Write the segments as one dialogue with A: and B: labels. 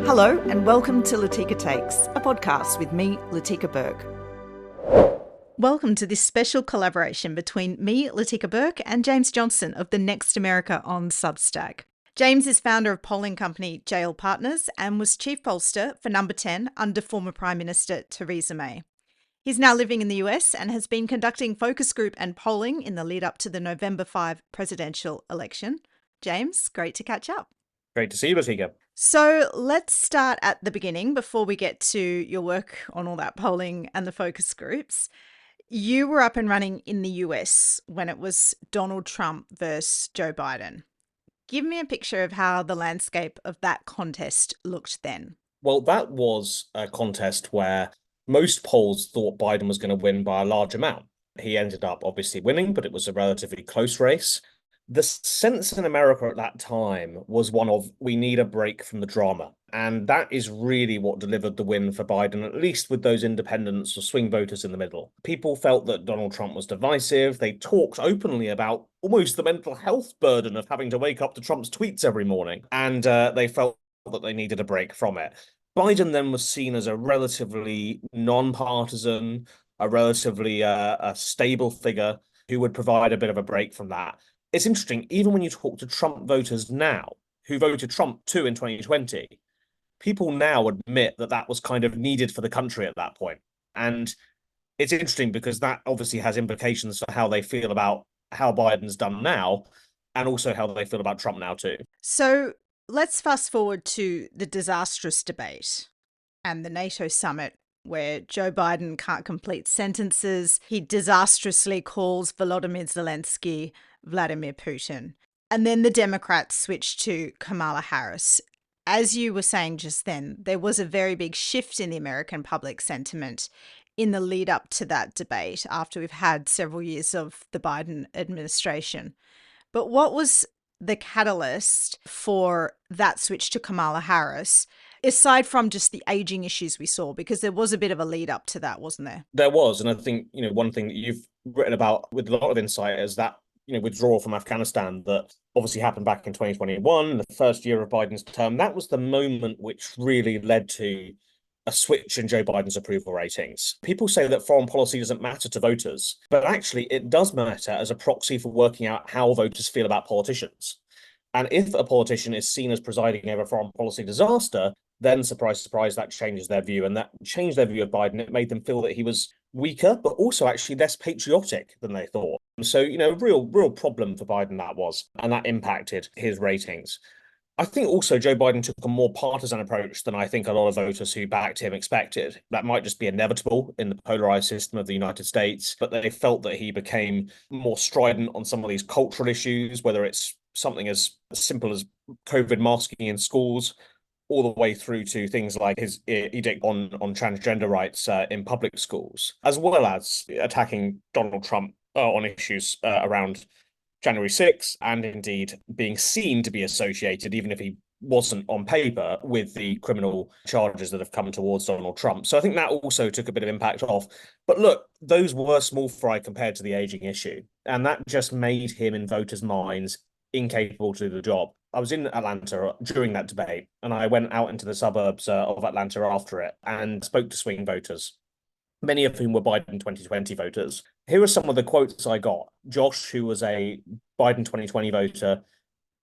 A: Hello and welcome to Latika Takes, a podcast with me, Latika Burke. Welcome to this special collaboration between me, Latika Burke, and James Johnson of The Next America on Substack. James is founder of polling company Jail Partners and was chief pollster for Number 10 under former Prime Minister Theresa May. He's now living in the US and has been conducting focus group and polling in the lead up to the November 5 presidential election. James, great to catch up.
B: Great to see you, Latika.
A: So let's start at the beginning before we get to your work on all that polling and the focus groups. You were up and running in the US when it was Donald Trump versus Joe Biden. Give me a picture of how the landscape of that contest looked then.
B: Well, that was a contest where most polls thought Biden was going to win by a large amount. He ended up obviously winning, but it was a relatively close race. The sense in America at that time was one of, we need a break from the drama. And that is really what delivered the win for Biden, at least with those independents or swing voters in the middle. People felt that Donald Trump was divisive. They talked openly about almost the mental health burden of having to wake up to Trump's tweets every morning. And they felt that they needed a break from it. Biden then was seen as a relatively non-partisan, a relatively a stable figure who would provide a bit of a break from that. It's interesting, even when you talk to Trump voters now, who voted Trump too in 2020, people now admit that that was kind of needed for the country at that point. And it's interesting because that obviously has implications for how they feel about how Biden's done now and also how they feel about Trump now too.
A: So let's fast forward to the disastrous debate and the NATO summit where Joe Biden can't complete sentences. He disastrously calls Volodymyr Zelensky Vladimir Putin. And then the Democrats switched to Kamala Harris. As you were saying just then, there was a very big shift in the American public sentiment in the lead up to that debate after we've had several years of the Biden administration. But what was the catalyst for that switch to Kamala Harris, aside from just the aging issues we saw? Because there was a bit of a lead up to that, wasn't there?
B: There was. And I think, one thing that you've written about with a lot of insight is that withdrawal from Afghanistan that obviously happened back in 2021, the first year of Biden's term. That was the moment which really led to a switch in Joe Biden's approval ratings. People say that foreign policy doesn't matter to voters, but actually it does matter as a proxy for working out how voters feel about politicians. And if a politician is seen as presiding over foreign policy disaster, then surprise, surprise, that changes their view. And that changed their view of Biden. It made them feel that he was weaker, but also actually less patriotic than they thought. So, real problem for Biden that was, and that impacted his ratings. I think also Joe Biden took a more partisan approach than I think a lot of voters who backed him expected. That might just be inevitable in the polarized system of the United States, but they felt that he became more strident on some of these cultural issues, whether it's something as simple as COVID masking in schools, all the way through to things like his edict on transgender rights in public schools, as well as attacking Donald Trump on issues around January 6th, and indeed being seen to be associated, even if he wasn't on paper, with the criminal charges that have come towards Donald Trump. So I think that also took a bit of impact off. But look, those were small fry compared to the aging issue. And that just made him, in voters' minds, incapable to do the job. I was in Atlanta during that debate, and I went out into the suburbs of Atlanta after it and spoke to swing voters, many of whom were Biden 2020 voters. Here are some of the quotes I got. Josh, who was a Biden 2020 voter,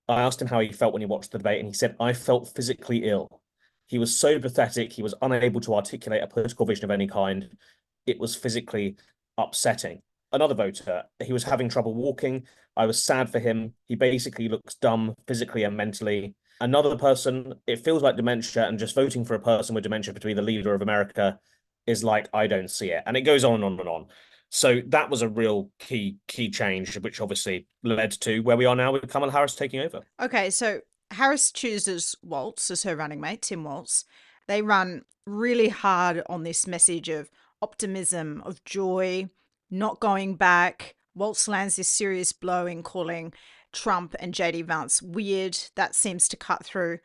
B: I asked him how he felt when he watched the debate, and he said, "I felt physically ill. He was so pathetic. He was unable to articulate a political vision of any kind. It was physically upsetting." Another voter, he was having trouble walking. I was sad for him. He basically looks dumb physically and mentally. Another person, it feels like dementia, and just voting for a person with dementia to be the leader of America is like, I don't see it. And it goes on and on and on. So that was a real key change, which obviously led to where we are now with Kamala Harris taking over.
A: Okay, so Harris chooses Walz as her running mate, Tim Walz. They run really hard on this message of optimism, of joy, not going back. Walz lands this serious blow in calling Trump and JD Vance weird. That seems to cut through.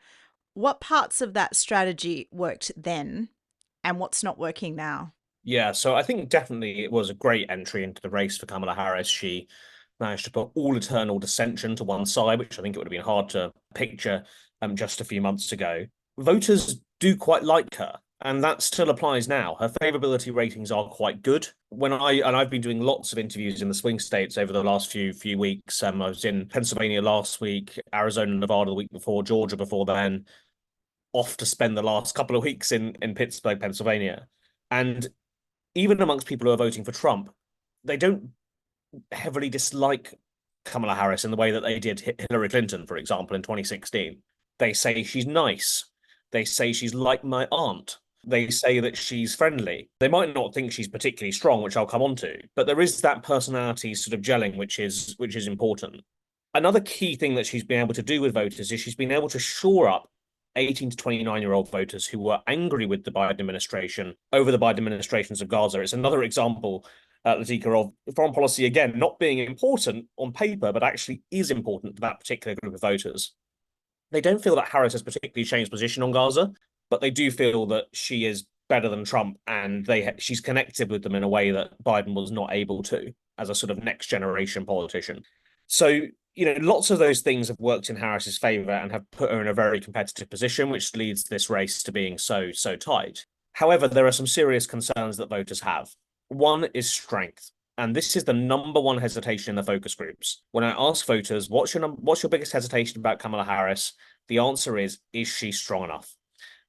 A: What parts of that strategy worked then and what's not working now?
B: Yeah, so I think definitely it was a great entry into the race for Kamala Harris. She managed to put all eternal dissension to one side, which I think it would have been hard to picture just a few months ago. Voters do quite like her. And that still applies now. Her favorability ratings are quite good. I've been doing lots of interviews in the swing states over the last few weeks. I was in Pennsylvania last week, Arizona, Nevada the week before, Georgia before then, off to spend the last couple of weeks in Pittsburgh, Pennsylvania. And even amongst people who are voting for Trump, they don't heavily dislike Kamala Harris in the way that they did Hillary Clinton, for example, in 2016. They say she's nice. They say she's like my aunt. They say that she's friendly. They might not think she's particularly strong, which I'll come on to, but there is that personality sort of gelling, which is important. Another key thing that she's been able to do with voters is she's been able to shore up 18 to 29-year-old voters who were angry with the Biden administration over the Biden administrations of Gaza. It's another example, Latika, of foreign policy, again, not being important on paper, but actually is important to that particular group of voters. They don't feel that Harris has particularly changed position on Gaza, but they do feel that she is better than Trump, and she's connected with them in a way that Biden was not able to as a sort of next generation politician. So, lots of those things have worked in Harris's favor and have put her in a very competitive position, which leads this race to being so tight. However, there are some serious concerns that voters have. One is strength. And this is the number one hesitation in the focus groups. When I ask voters, what's your biggest hesitation about Kamala Harris? The answer is she strong enough?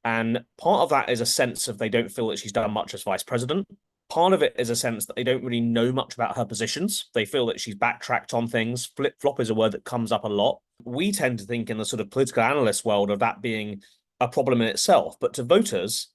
B: And part of that is a sense of they don't feel that she's done much as vice president. Part of it is a sense that they don't really know much about her positions. They feel that she's backtracked on things. Flip-flop is a word that comes up a lot. We tend to think in the sort of political analyst world of that being a problem in itself. But to voters,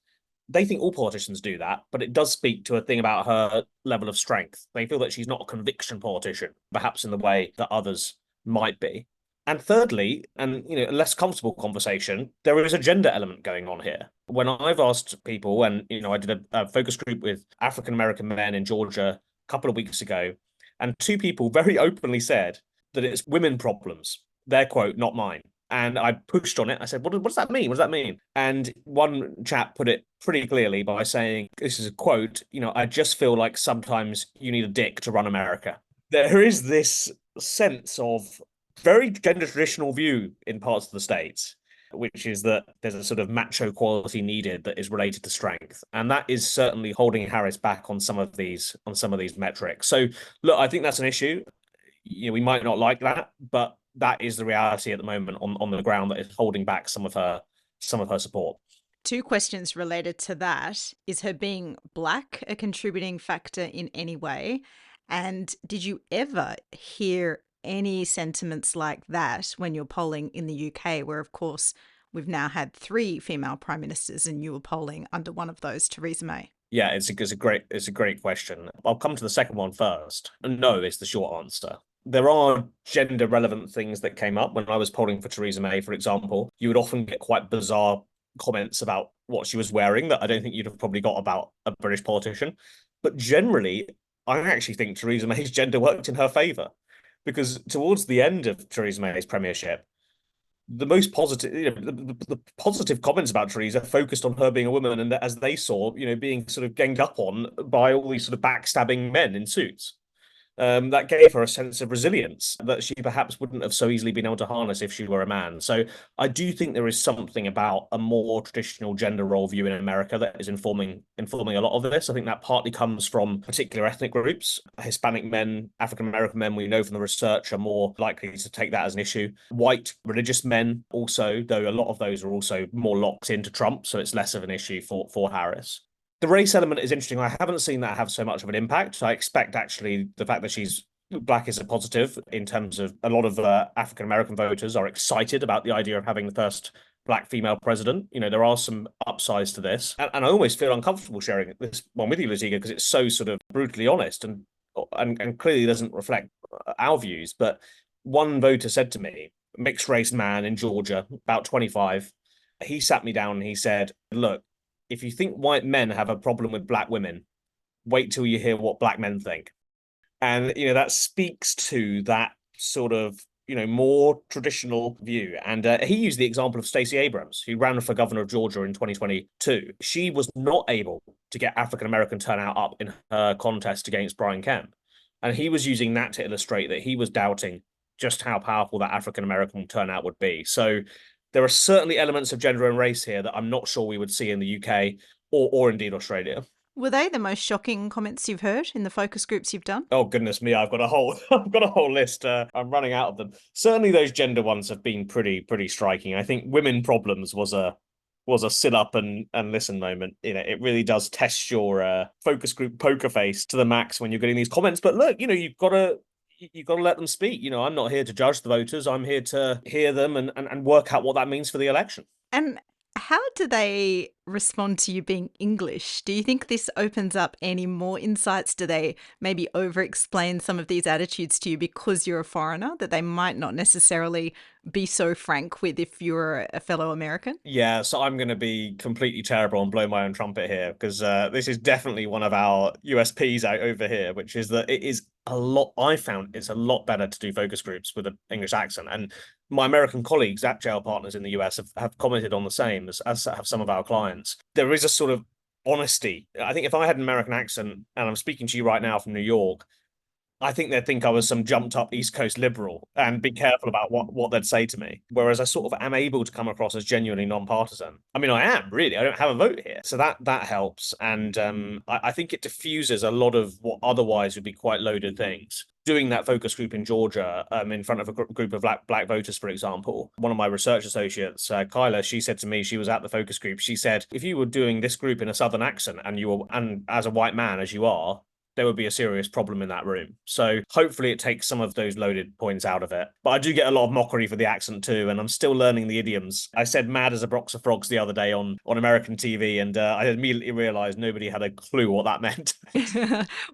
B: they think all politicians do that, but it does speak to a thing about her level of strength. They feel that she's not a conviction politician, perhaps in the way that others might be. And thirdly, and a less comfortable conversation, there is a gender element going on here. When I've asked people, and I did a focus group with African American men in Georgia a couple of weeks ago, and two people very openly said that it's women problems. Their quote, not mine. And I pushed on it. I said, what does that mean? What does that mean? And one chap put it pretty clearly by saying, this is a quote, I just feel like sometimes you need a dick to run America. There is this sense of very gender traditional view in parts of the States, which is that there's a sort of macho quality needed that is related to strength. And that is certainly holding Harris back on some of these metrics. So look, I think that's an issue. We might not like that, but that is the reality at the moment on the ground that is holding back some of her support.
A: Two questions related to that. Is her being Black a contributing factor in any way? And did you ever hear any sentiments like that when you're polling in the UK, where, of course, we've now had 3 female prime ministers and you were polling under one of those, Theresa May?
B: Yeah, it's a great question. I'll come to the second one first. No is the short answer. There are gender relevant things that came up when I was polling for Theresa May, for example. You would often get quite bizarre comments about what she was wearing that I don't think you'd have probably got about a British politician. But generally, I actually think Theresa May's gender worked in her favor, because towards the end of Theresa May's premiership, the most positive, the positive comments about Theresa focused on her being a woman, and as they saw, being sort of ganged up on by all these sort of backstabbing men in suits. That gave her a sense of resilience that she perhaps wouldn't have so easily been able to harness if she were a man. So I do think there is something about a more traditional gender role view in America that is informing a lot of this. I think that partly comes from particular ethnic groups. Hispanic men, African American men, we know from the research, are more likely to take that as an issue. White religious men also, though a lot of those are also more locked into Trump, so it's less of an issue for Harris. The race element is interesting. I haven't seen that have so much of an impact. I expect actually the fact that she's Black is a positive in terms of a lot of African American voters are excited about the idea of having the first Black female president. There are some upsides to this, and I almost feel uncomfortable sharing this one with you, Latika, because it's so sort of brutally honest and clearly doesn't reflect our views. But one voter said to me, mixed race man in Georgia, about 25, he sat me down and he said, look, if you think white men have a problem with Black women, wait till you hear what Black men think. And, that speaks to that sort of, more traditional view. And he used the example of Stacey Abrams, who ran for governor of Georgia in 2022. She was not able to get African-American turnout up in her contest against Brian Kemp. And he was using that to illustrate that he was doubting just how powerful that African-American turnout would be. So There are certainly elements of gender and race here that I'm not sure we would see in the UK or indeed Australia.
A: Were they the most shocking comments you've heard in the focus groups you've done?
B: Oh goodness me, I've got a whole I've got a whole list. I'm running out of them. Certainly those gender ones have been pretty striking. I think women problems was a sit up and listen moment. You know, it really does test your focus group poker face to the max when you're getting these comments. But look, you know, you've got to let them speak. You know, I'm not here to judge the voters. I'm here to hear them and work out what that means for the election.
A: And how do they respond to you being English? Do you think this opens up any more insights? Do they maybe over explain some of these attitudes to you because you're a foreigner that they might not necessarily be so frank with if you're a fellow American?
B: Yeah, so I'm going to be completely terrible and blow my own trumpet here because this is definitely one of our USPs out over here, which is that it is a lot. I found it's a lot better to do focus groups with an English accent, and my American colleagues at jail partners in the US have commented on the same as have some of our clients. There is a sort of honesty. I think if I had an American accent and I'm speaking to you right now from New York, I think they'd think I was some jumped up East Coast liberal and be careful about what they'd say to me. Whereas I sort of am able to come across as genuinely non-partisan. I mean, I am really. I don't have a vote here, so that helps, and I think it diffuses a lot of what otherwise would be quite loaded things. Doing that focus group in Georgia, in front of a group of black voters, for example, one of my research associates, Kyla, she said to me, she was at the focus group. She said, if you were doing this group in a Southern accent and as a white man as you are, there would be a serious problem in that room. So hopefully it takes some of those loaded points out of it. But I do get a lot of mockery for the accent too, and I'm still learning the idioms. I said mad as a box of frogs the other day on American TV, and I immediately realized nobody had a clue what that meant.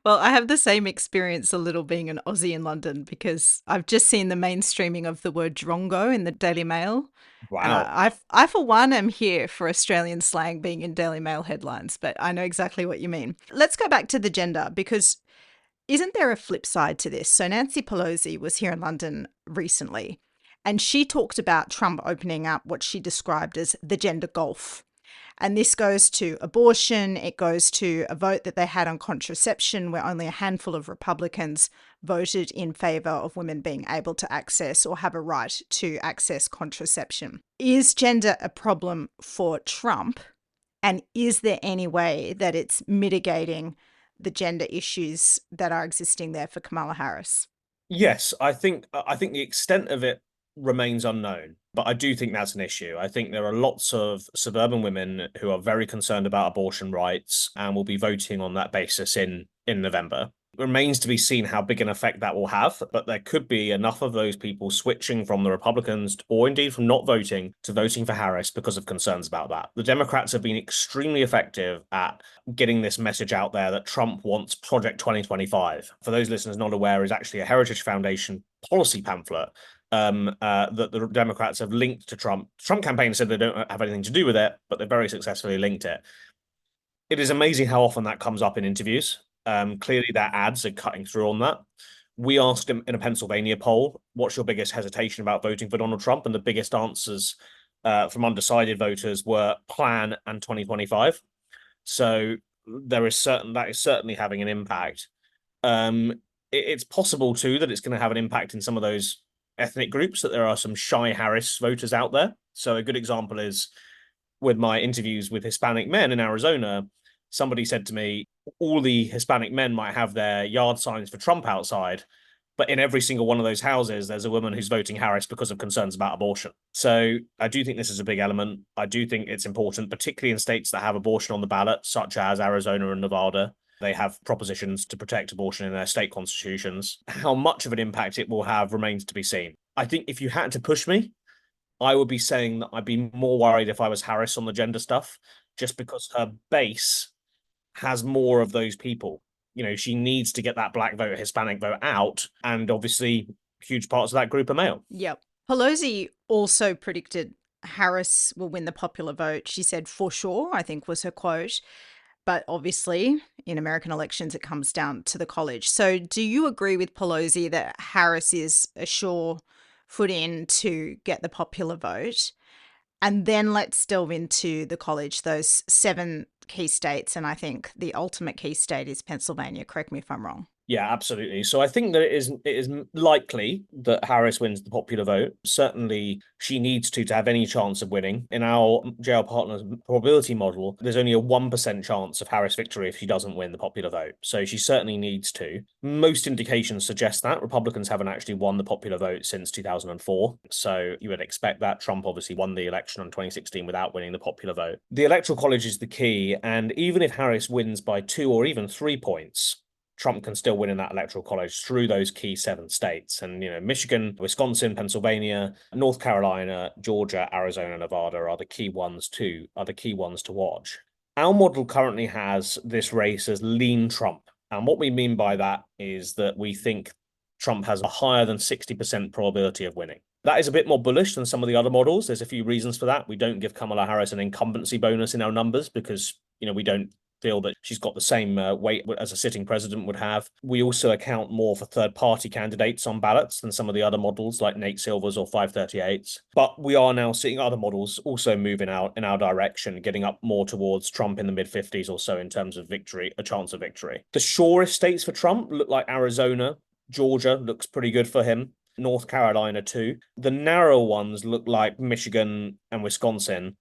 A: Well, I have the same experience a little being an Aussie in London because I've just seen the mainstreaming of the word drongo in the Daily Mail. And
B: Wow.
A: I, for one, am here for Australian slang being in Daily Mail headlines, but I know exactly what you mean. Let's go back to the gender because isn't there a flip side to this? So Nancy Pelosi was here in London recently and she talked about Trump opening up what she described as the gender gulf. And this goes to abortion. It goes to a vote that they had on contraception, where only a handful of Republicans voted in favor of women being able to access or have a right to access contraception. Is gender a problem for Trump? And is there any way that it's mitigating the gender issues that are existing there for Kamala Harris?
B: Yes, I think the extent of it remains unknown, but I do think that's an issue. I think there are lots of suburban women who are very concerned about abortion rights and will be voting on that basis in November. It remains to be seen how big an effect that will have, but there could be enough of those people switching from the Republicans or indeed from not voting to voting for Harris because of concerns about that. The Democrats have been extremely effective at getting this message out there that Trump wants Project 2025. For those listeners not aware, is actually a Heritage Foundation policy pamphlet that the Democrats have linked to Trump. Trump campaign said they don't have anything to do with it, but they very successfully linked it. It is amazing how often that comes up in interviews. Clearly, their ads are cutting through on that. We asked him in a Pennsylvania poll, what's your biggest hesitation about voting for Donald Trump? And the biggest answers from undecided voters were plan and 2025. So that is certainly having an impact. It's possible too that it's going to have an impact in some of those ethnic groups, that there are some shy Harris voters out there. So a good example is with my interviews with Hispanic men in Arizona, somebody said to me, all the Hispanic men might have their yard signs for Trump outside, but in every single one of those houses, there's a woman who's voting Harris because of concerns about abortion. So I do think this is a big element. I do think it's important, particularly in states that have abortion on the ballot, such as Arizona and Nevada. They have propositions to protect abortion in their state constitutions. How much of an impact it will have remains to be seen. I think if you had to push me, I would be saying that I'd be more worried if I was Harris on the gender stuff, just because her base has more of those people. You know, she needs to get that black vote, Hispanic vote out, and obviously huge parts of that group are male.
A: Yep. Pelosi also predicted Harris will win the popular vote. She said, for sure, I think was her quote. But obviously, in American elections, it comes down to the college. So do you agree with Pelosi that Harris is a sure foot in to get the popular vote? And then let's delve into the college, those 7 key states. And I think the ultimate key state is Pennsylvania. Correct me if I'm wrong.
B: Yeah, absolutely. So I think that it is likely that Harris wins the popular vote. Certainly, she needs to have any chance of winning. In our jail partners probability model, there's only a 1% chance of Harris victory if she doesn't win the popular vote. So she certainly needs to. Most indications suggest that Republicans haven't actually won the popular vote since 2004. So you would expect that. Trump obviously won the election in 2016 without winning the popular vote. The electoral college is the key. And even if Harris wins by 2 or even 3 points, Trump can still win in that electoral college through those key 7 states. And, Michigan, Wisconsin, Pennsylvania, North Carolina, Georgia, Arizona, Nevada are the key ones to watch. Our model currently has this race as lean Trump. And what we mean by that is that we think Trump has a higher than 60% probability of winning. That is a bit more bullish than some of the other models. There's a few reasons for that. We don't give Kamala Harris an incumbency bonus in our numbers because, we don't feel that she's got the same weight as a sitting president would have. We also account more for third-party candidates on ballots than some of the other models like Nate Silver's or 538's. But we are now seeing other models also moving out in our direction, getting up more towards Trump in the mid-50s or so in terms of victory, a chance of victory. The surest states for Trump look like Arizona. Georgia looks pretty good for him. North Carolina too. The narrow ones look like Michigan and Wisconsin.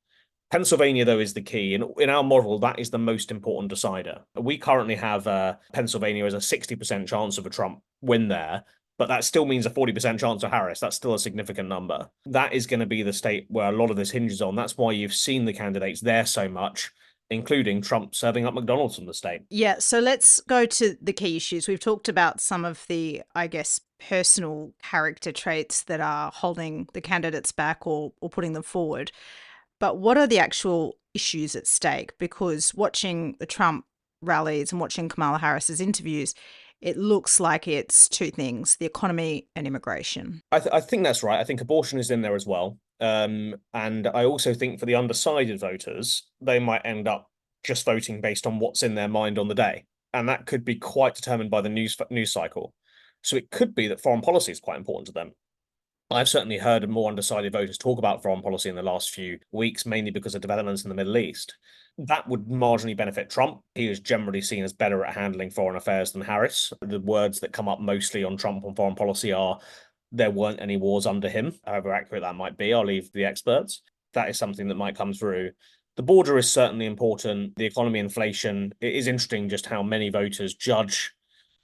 B: Pennsylvania, though, is the key. In our model, that is the most important decider. We currently have Pennsylvania as a 60% chance of a Trump win there, but that still means a 40% chance of Harris. That's still a significant number. That is going to be the state where a lot of this hinges on. That's why you've seen the candidates there so much, including Trump serving up McDonald's from the state.
A: Yeah, so let's go to the key issues. We've talked about some of the, I guess, personal character traits that are holding the candidates back or putting them forward. But what are the actual issues at stake? Because watching the Trump rallies and watching Kamala Harris's interviews, it looks like it's two things: the economy and immigration.
B: I think that's right. I think abortion is in there as well. And I also think for the undecided voters, they might end up just voting based on what's in their mind on the day. And that could be quite determined by the news cycle. So it could be that foreign policy is quite important to them. I've certainly heard more undecided voters talk about foreign policy in the last few weeks, mainly because of developments in the Middle East. That would marginally benefit Trump. He is generally seen as better at handling foreign affairs than Harris. The words that come up mostly on Trump on foreign policy are there weren't any wars under him. However accurate that might be, I'll leave the experts. That is something that might come through. The border is certainly important. The economy, inflation. It is interesting just how many voters judge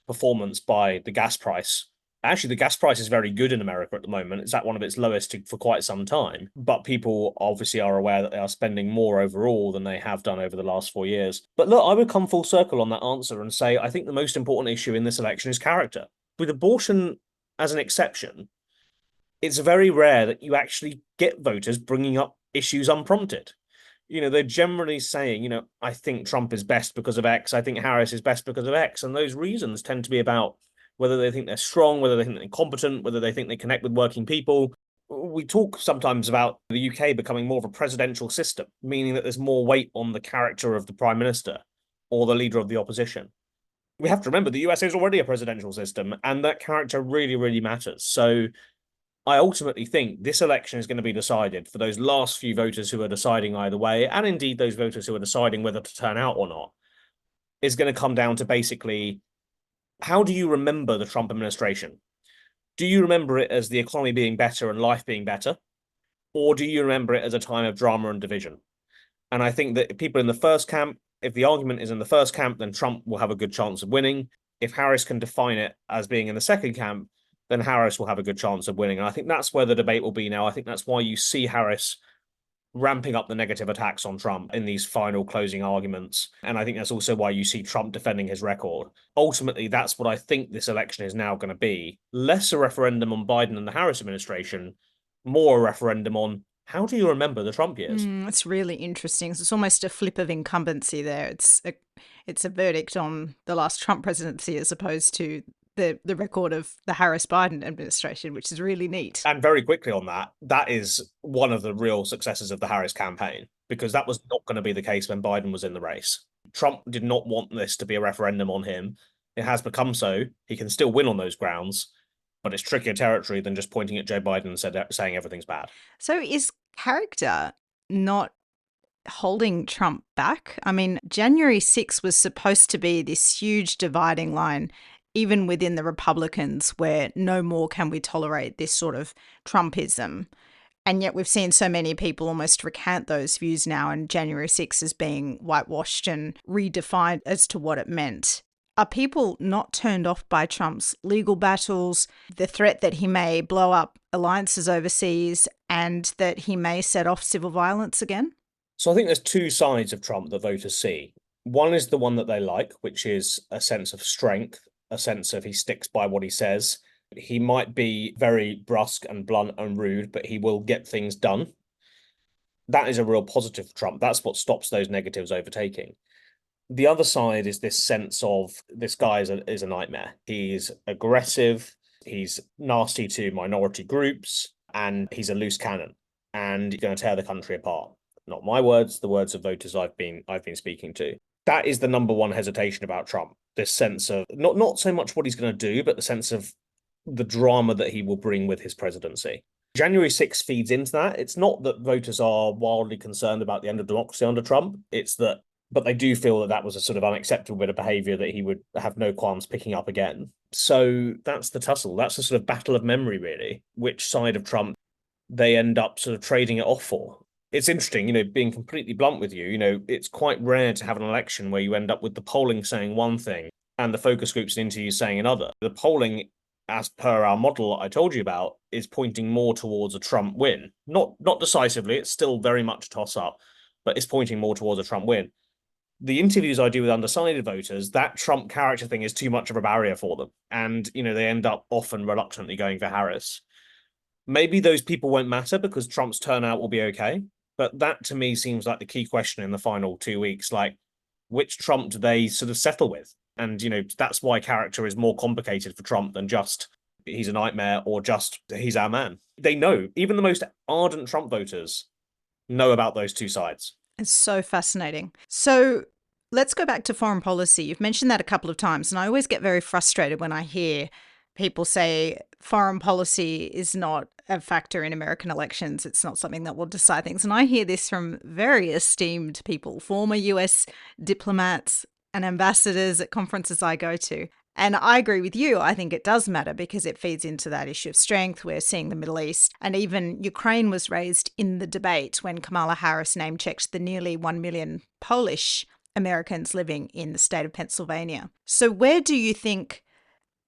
B: performance by the gas price. Actually, the gas price is very good in America at the moment. It's at one of its lowest for quite some time. But people obviously are aware that they are spending more overall than they have done over the last 4 years. But look, I would come full circle on that answer and say I think the most important issue in this election is character. With abortion as an exception, it's very rare that you actually get voters bringing up issues unprompted. They're generally saying, I think Trump is best because of X. I think Harris is best because of X. And those reasons tend to be about whether they think they're strong, whether they think they're competent, whether they think they connect with working people. We talk sometimes about the UK becoming more of a presidential system, meaning that there's more weight on the character of the prime minister or the leader of the opposition. We have to remember the US is already a presidential system, and that character really, really matters. So I ultimately think this election is going to be decided for those last few voters who are deciding either way, and indeed those voters who are deciding whether to turn out or not, is going to come down to basically, how do you remember the Trump administration? Do you remember it as the economy being better and life being better? Or do you remember it as a time of drama and division? And I think that people in the first camp, if the argument is in the first camp, then Trump will have a good chance of winning. If Harris can define it as being in the second camp, then Harris will have a good chance of winning. And I think that's where the debate will be now. I think that's why you see Harris ramping up the negative attacks on Trump in these final closing arguments. And I think that's also why you see Trump defending his record. Ultimately, that's what I think this election is now going to be. Less a referendum on Biden and the Harris administration, more a referendum on how do you remember the Trump years?
A: It's really interesting. It's almost a flip of incumbency there. It's a verdict on the last Trump presidency as opposed to the record of the Harris-Biden administration, which is really neat.
B: And very quickly on that is one of the real successes of the Harris campaign, because that was not going to be the case when Biden was in the race. Trump did not want this to be a referendum on him. It has become so. He can still win on those grounds, but it's trickier territory than just pointing at Joe Biden and saying everything's bad.
A: So is character not holding Trump back? I mean, January 6th was supposed to be this huge dividing line even within the Republicans, where no more can we tolerate this sort of Trumpism. And yet we've seen so many people almost recant those views now, and January 6th is being whitewashed and redefined as to what it meant. Are people not turned off by Trump's legal battles, the threat that he may blow up alliances overseas, and that he may set off civil violence again?
B: So I think there's two sides of Trump that voters see. One is the one that they like, which is a sense of strength, a sense of he sticks by what he says. He might be very brusque and blunt and rude, but he will get things done. That is a real positive for Trump. That's what stops those negatives overtaking. The other side is this sense of this guy is a nightmare. He's aggressive, he's nasty to minority groups, and he's a loose cannon, and he's going to tear the country apart. Not my words, the words of voters I've been speaking to. That is the number one hesitation about Trump. This sense of not so much what he's going to do, but the sense of the drama that he will bring with his presidency. January 6th feeds into that. It's not that voters are wildly concerned about the end of democracy under Trump. It's that, but they do feel that that was a sort of unacceptable bit of behavior that he would have no qualms picking up again. So that's the tussle. That's the sort of battle of memory, really. Which side of Trump they end up sort of trading it off for. It's interesting, being completely blunt with you, it's quite rare to have an election where you end up with the polling saying one thing and the focus groups and interviews saying another. The polling, as per our model I told you about, is pointing more towards a Trump win. Not decisively, it's still very much a toss-up, but it's pointing more towards a Trump win. The interviews I do with undecided voters, that Trump character thing is too much of a barrier for them. And, they end up often reluctantly going for Harris. Maybe those people won't matter because Trump's turnout will be okay. But that to me seems like the key question in the final 2 weeks, like which Trump do they sort of settle with? And, that's why character is more complicated for Trump than just he's a nightmare or just he's our man. They know, even the most ardent Trump voters know about those two sides.
A: It's so fascinating. So let's go back to foreign policy. You've mentioned that a couple of times, and I always get very frustrated when I hear people say foreign policy is not a factor in American elections. It's not something that will decide things. And I hear this from very esteemed people, former US diplomats and ambassadors at conferences I go to. And I agree with you. I think it does matter because it feeds into that issue of strength. We're seeing the Middle East, and even Ukraine was raised in the debate when Kamala Harris name-checked the nearly 1 million Polish Americans living in the state of Pennsylvania. So where do you think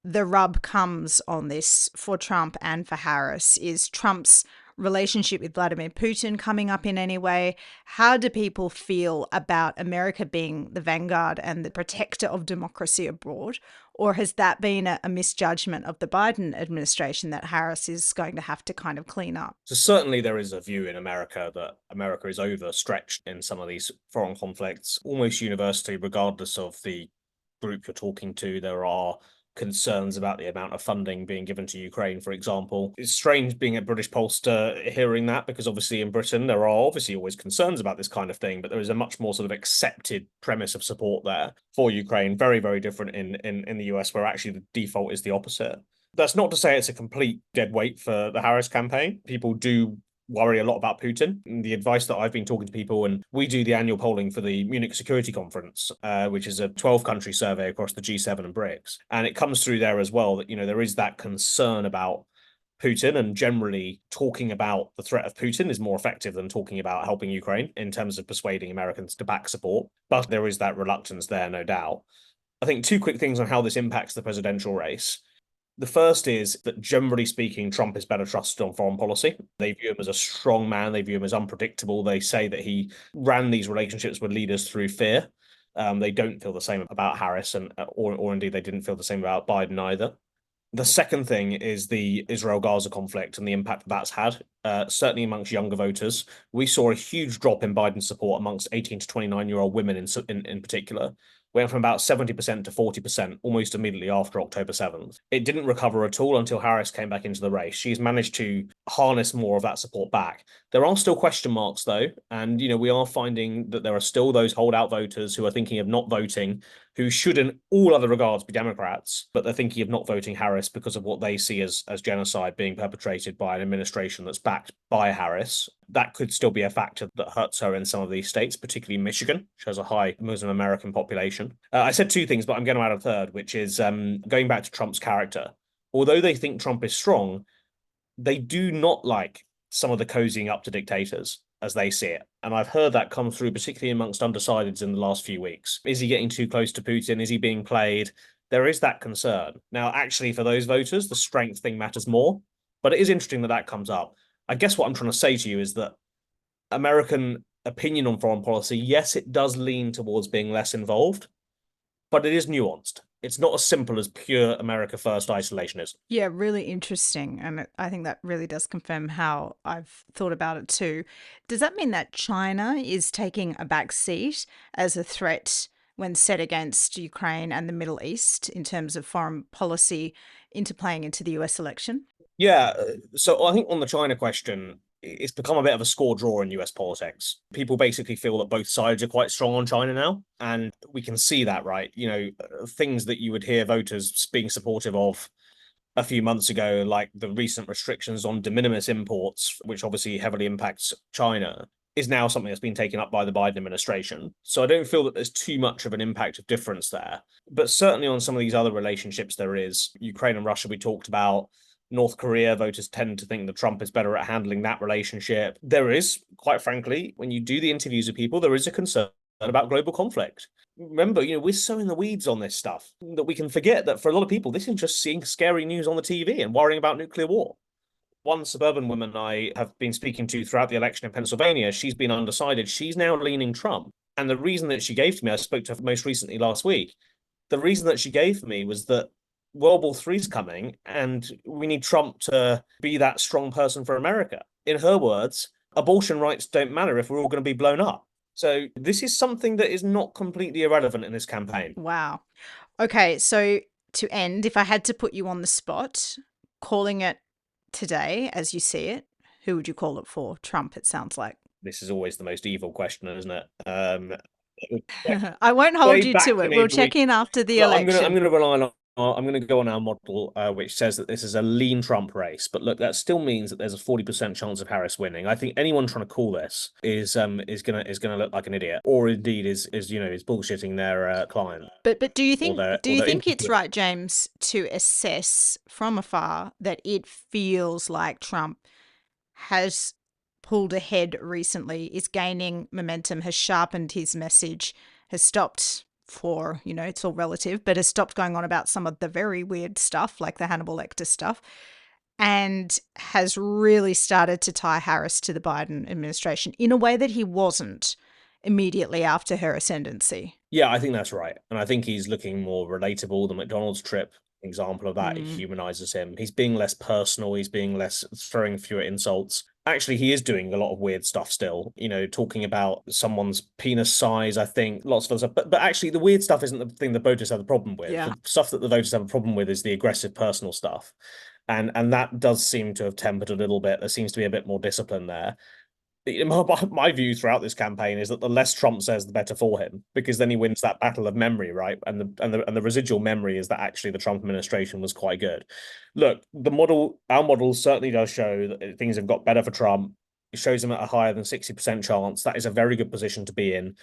A: the rub comes on this for Trump and for Harris? Is Trump's relationship with Vladimir Putin coming up in any way? How do people feel about America being the vanguard and the protector of democracy abroad? Or has that been a misjudgment of the Biden administration that Harris is going to have to kind of clean up?
B: So certainly there is a view in America that America is overstretched in some of these foreign conflicts, almost universally, regardless of the group you're talking to. There are concerns about the amount of funding being given to Ukraine, for example. It's strange being a British pollster hearing that, because obviously in Britain there are obviously always concerns about this kind of thing, but there is a much more sort of accepted premise of support there for Ukraine. Very, very different in the US, where actually the default is the opposite. That's not to say it's a complete dead weight for the Harris campaign. People do worry a lot about Putin. And the advice that I've been talking to people, and we do the annual polling for the Munich Security Conference, which is a 12-country survey across the G7 and BRICS. And it comes through there as well that, there is that concern about Putin, and generally talking about the threat of Putin is more effective than talking about helping Ukraine in terms of persuading Americans to back support. But there is that reluctance there, no doubt. I think two quick things on how this impacts the presidential race. The first is that, generally speaking, Trump is better trusted on foreign policy. They view him as a strong man. They view him as unpredictable. They say that he ran these relationships with leaders through fear. They don't feel the same about Harris, or indeed they didn't feel the same about Biden either. The second thing is the Israel-Gaza conflict and the impact that's had, certainly amongst younger voters. We saw a huge drop in Biden's support amongst 18 to 29-year-old women in particular. Went from about 70% to 40% almost immediately after October 7th. It didn't recover at all until Harris came back into the race. She's managed to harness more of that support back. There are still question marks, though, and we are finding that there are still those holdout voters who are thinking of not voting, who should in all other regards be Democrats, but they're thinking of not voting Harris because of what they see as genocide being perpetrated by an administration that's backed by Harris. That could still be a factor that hurts her in some of these states, particularly Michigan, which has a high Muslim American population. election. I said two things, but I'm going to add a third, which is going back to Trump's character. Although they think Trump is strong, they do not like some of the cozying up to dictators as they see it. And I've heard that come through, particularly amongst undecideds in the last few weeks. Is he getting too close to Putin? Is he being played? There is that concern. Now, actually, for those voters, the strength thing matters more. But it is interesting that that comes up. I guess what I'm trying to say to you is that American opinion on foreign policy, yes, it does lean towards being less involved, but it is nuanced. It's not as simple as pure America first isolationism.
A: Yeah, really interesting. And I think that really does confirm how I've thought about it too. Does that mean that China is taking a back seat as a threat when set against Ukraine and the Middle East in terms of foreign policy interplaying into the US election?
B: Yeah, so I think on the China question, it's become a bit of a score draw in US politics. People basically feel that both sides are quite strong on China now, and we can see that, right? Things that you would hear voters being supportive of a few months ago, like the recent restrictions on de minimis imports, which obviously heavily impacts China, is now something that's been taken up by the Biden administration. So I don't feel that there's too much of an impact of difference there. But certainly on some of these other relationships, there is. Ukraine and Russia, we talked about. North Korea, voters tend to think that Trump is better at handling that relationship. There is, quite frankly, when you do the interviews with people, there is a concern about global conflict. Remember, we're so in the weeds on this stuff that we can forget that for a lot of people, this is just seeing scary news on the TV and worrying about nuclear war. One suburban woman I have been speaking to throughout the election in Pennsylvania, she's been undecided. She's now leaning Trump. And the reason that she gave to me, I spoke to her most recently last week, the reason that she gave for me was that World War III is coming and we need Trump to be that strong person for America. In her words, abortion rights don't matter if we're all going to be blown up. So this is something that is not completely irrelevant in this campaign.
A: Wow. Okay, so to end, if I had to put you on the spot, calling it today as you see it, who would you call it for? Trump, it sounds like.
B: This is always the most evil question, isn't it?
A: I won't hold
B: Way
A: you
B: back
A: to it.
B: in
A: We'll
B: April,
A: check in after the
B: look, I'm
A: election.
B: gonna rely on I'm gonna go on our model, which says that this is a lean Trump race. But look, that still means that there's a 40% chance of Harris winning. I think anyone trying to call this is gonna look like an idiot, or indeed is bullshitting their client
A: But do you
B: or
A: think
B: their
A: do
B: or
A: you
B: their
A: think it's
B: interviewer.
A: right, James, to assess from afar that it feels like Trump has pulled ahead recently, is gaining momentum, has sharpened his message, has stopped for, it's all relative, but has stopped going on about some of the very weird stuff like the Hannibal Lecter stuff and has really started to tie Harris to the Biden administration in a way that he wasn't immediately after her ascendancy.
B: Yeah, I think that's right. And I think he's looking more relatable. The McDonald's trip example of that, it
A: Mm,
B: humanizes him. He's being less personal, he's being less throwing fewer insults. Actually, he is doing a lot of weird stuff still, talking about someone's penis size, I think, lots of other stuff. But actually, the weird stuff isn't the thing the voters have a problem with.
A: yeah.
B: The stuff that the voters have a problem with is the aggressive personal stuff. And that does seem to have tempered a little bit. There seems to be a bit more discipline there. My view throughout this campaign is that the less Trump says, the better for him, because then he wins that battle of memory, right? And the residual memory is that actually the Trump administration was quite good. Look, our model certainly does show that things have got better for Trump. It shows him at a higher than 60% chance. That is a very good position to be in,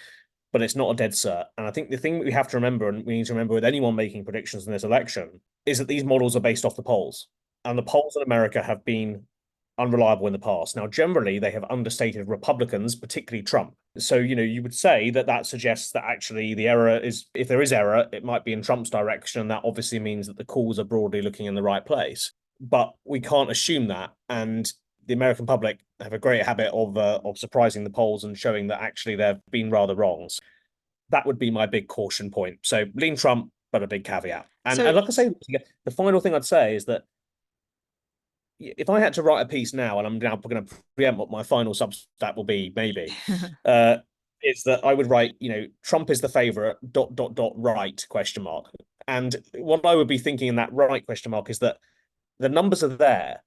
B: but it's not a dead cert. And I think the thing that we have to remember, and we need to remember with anyone making predictions in this election, is that these models are based off the polls. And the polls in America have been unreliable in the past. Now, generally, they have understated Republicans, particularly Trump. So, you would say that that suggests that actually the error is, if there is error, it might be in Trump's direction. And that obviously means that the calls are broadly looking in the right place. But we can't assume that. And the American public have a great habit of surprising the polls and showing that actually they've been rather wrong. So that would be my big caution point. So lean Trump, but a big caveat. And
A: So
B: like I say, the final thing I'd say is that if I had to write a piece now, and I'm now going to preempt what my final substat will be, maybe, uh, is that I would write, Trump is the favorite, ... right, question mark. And what I would be thinking in that right question mark is that the numbers are there,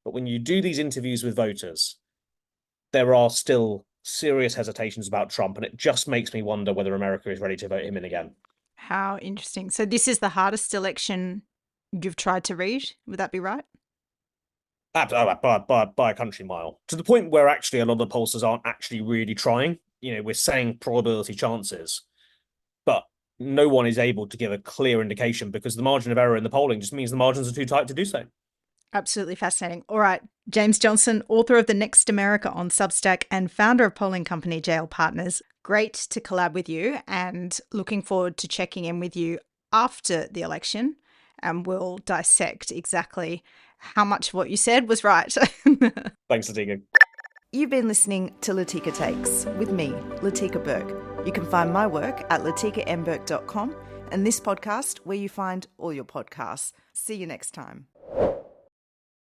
B: but when you do these interviews with voters, there are still serious hesitations about Trump, and it just makes me wonder whether America is ready to vote him in again.
A: how interesting. So this is the hardest election you've tried to read. Would that be right?
B: By a country mile, to the point where actually a lot of the pollsters aren't actually really trying. We're saying probability chances, but no one is able to give a clear indication because the margin of error in the polling just means the margins are too tight to do so.
A: Absolutely fascinating. All right. James Johnson, author of The Next America on Substack and founder of polling company JL Partners. Great to collab with you and looking forward to checking in with you after the election, and we'll dissect exactly how much of what you said was right.
B: Thanks, Latika.
C: You've been listening to Latika Takes with me, Latika Burke. You can find my work at latikambirk.com and this podcast where you find all your podcasts. See you next time.